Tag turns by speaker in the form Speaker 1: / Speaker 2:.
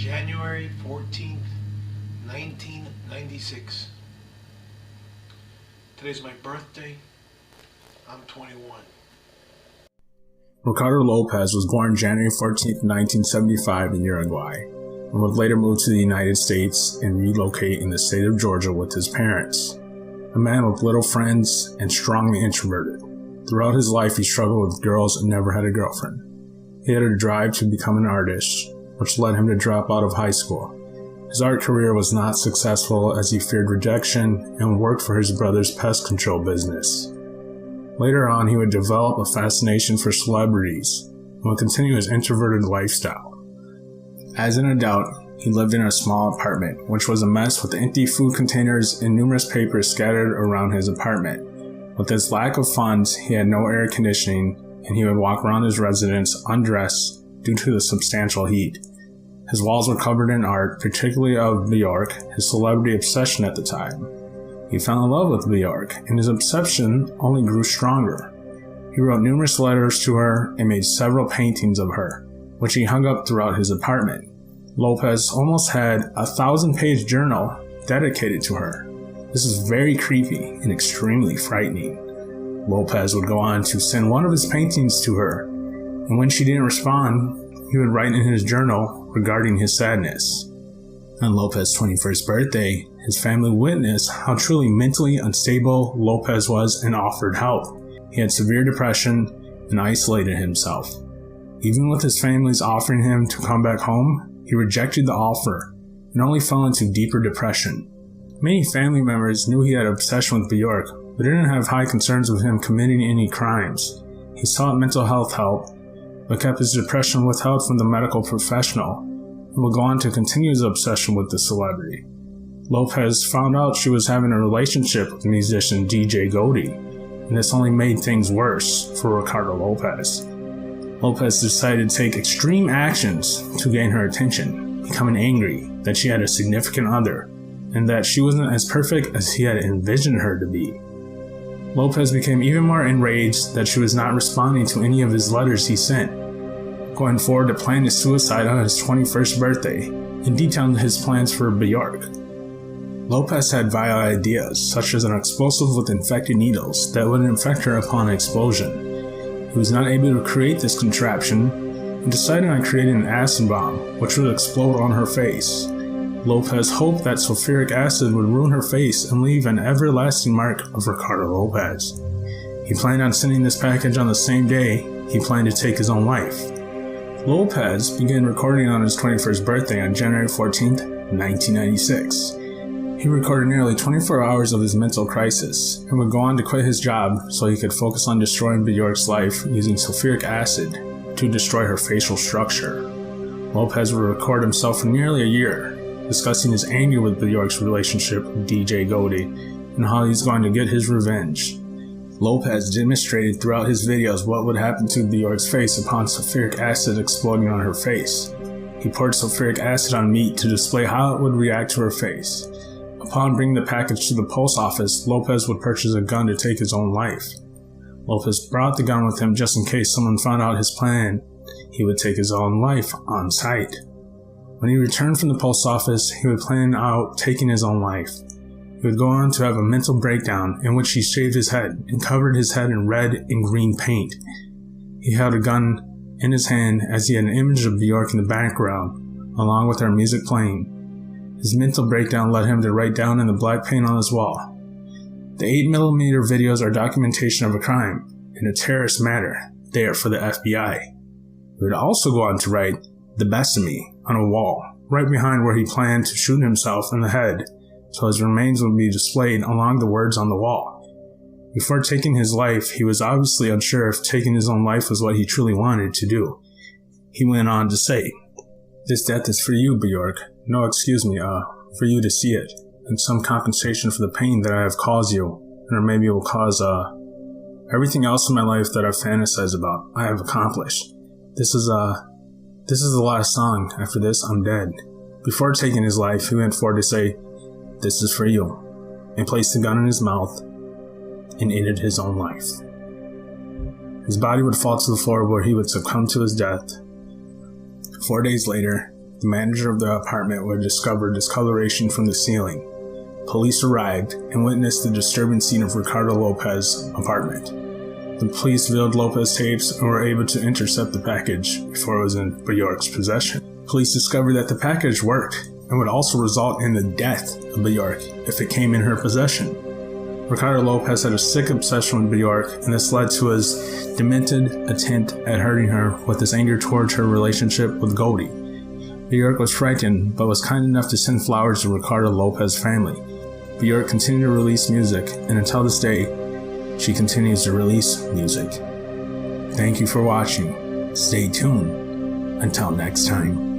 Speaker 1: January 14th, 1996. Today's my birthday. I'm 21.
Speaker 2: Ricardo Lopez was born January 14, 1975 in Uruguay, and would later move to the United States and relocate in the state of Georgia with his parents. A man with little friends and strongly introverted. Throughout his life, he struggled with girls and never had a girlfriend. He had a drive to become an artist, which led him to drop out of high school. His art career was not successful as he feared rejection and worked for his brother's pest control business. Later on, he would develop a fascination for celebrities and would continue his introverted lifestyle. As an adult, he lived in a small apartment, which was a mess with empty food containers and numerous papers scattered around his apartment. With his lack of funds, he had no air conditioning, and he would walk around his residence undressed due to the substantial heat. His walls were covered in art, particularly of Bjork, his celebrity obsession at the time. He fell in love with Bjork, and his obsession only grew stronger. He wrote numerous letters to her and made several paintings of her, which he hung up throughout his apartment. Lopez almost had a 1,000-page journal dedicated to her. This is very creepy and extremely frightening. Lopez would go on to send one of his paintings to her, and when she didn't respond, he would write in his journal regarding his sadness. On Lopez's 21st birthday, his family witnessed how truly mentally unstable Lopez was and offered help. He had severe depression and isolated himself. Even with his family's offering him to come back home, he rejected the offer and only fell into deeper depression. Many family members knew he had an obsession with Bjork, but didn't have high concerns with him committing any crimes. He sought mental health help, but kept his depression withheld from the medical professional, and would go on to continue his obsession with the celebrity. Lopez found out she was having a relationship with musician DJ Gotti, and this only made things worse for Ricardo Lopez. Lopez decided to take extreme actions to gain her attention, becoming angry that she had a significant other, and that she wasn't as perfect as he had envisioned her to be. Lopez became even more enraged that she was not responding to any of his letters he sent, going forward to plan his suicide on his 21st birthday, and detailed his plans for Bjork. Lopez had vile ideas, such as an explosive with infected needles that would infect her upon explosion. He was not able to create this contraption, and decided on creating an acid bomb, which would explode on her face. Lopez hoped that sulfuric acid would ruin her face and leave an everlasting mark of Ricardo Lopez. He planned on sending this package on the same day he planned to take his own life. Lopez began recording on his 21st birthday on January 14, 1996. He recorded nearly 24 hours of his mental crisis and would go on to quit his job so he could focus on destroying Bjork's life using sulfuric acid to destroy her facial structure. Lopez would record himself for nearly a year, discussing his anger with Bjork's relationship with DJ Gotti and how he's going to get his revenge. Lopez demonstrated throughout his videos what would happen to Bjork's face upon sulfuric acid exploding on her face. He poured sulfuric acid on meat to display how it would react to her face. Upon bringing the package to the post office, Lopez would purchase a gun to take his own life. Lopez brought the gun with him just in case someone found out his plan. He would take his own life on sight. When he returned from the post office, he would plan out taking his own life. He would go on to have a mental breakdown in which he shaved his head and covered his head in red and green paint. He held a gun in his hand as he had an image of Bjork in the background, along with her music playing. His mental breakdown led him to write down in the black paint on his wall, "The 8mm videos are documentation of a crime and a terrorist matter. They are for the FBI." He would also go on to write, "The best of me," on a wall, right behind where he planned to shoot himself in the head, so his remains would be displayed along the words on the wall. Before taking his life, he was obviously unsure if taking his own life was what he truly wanted to do. He went on to say, "This death is for you, Bjork. No, excuse me, for you to see it, and some compensation for the pain that I have caused you, or maybe it will cause, everything else in my life that I've fantasized about, I have accomplished. This is the last song. After this, I'm dead." Before taking his life, he went forward to say, "This is for you," and placed the gun in his mouth and ended his own life. His body would fall to the floor where he would succumb to his death. 4 days later, the manager of the apartment would discover discoloration from the ceiling. Police arrived and witnessed the disturbing scene of Ricardo Lopez's apartment. The police viewed Lopez tapes and were able to intercept the package before it was in Bjork's possession. Police discovered that the package worked and would also result in the death of Bjork if it came in her possession. Ricardo Lopez had a sick obsession with Bjork, and this led to his demented attempt at hurting her with his anger towards her relationship with Goldie. Bjork was frightened, but was kind enough to send flowers to Ricardo Lopez's family. Bjork continued to release music, and until this day, she continues to release music. Thank you for watching. Stay tuned. Until next time.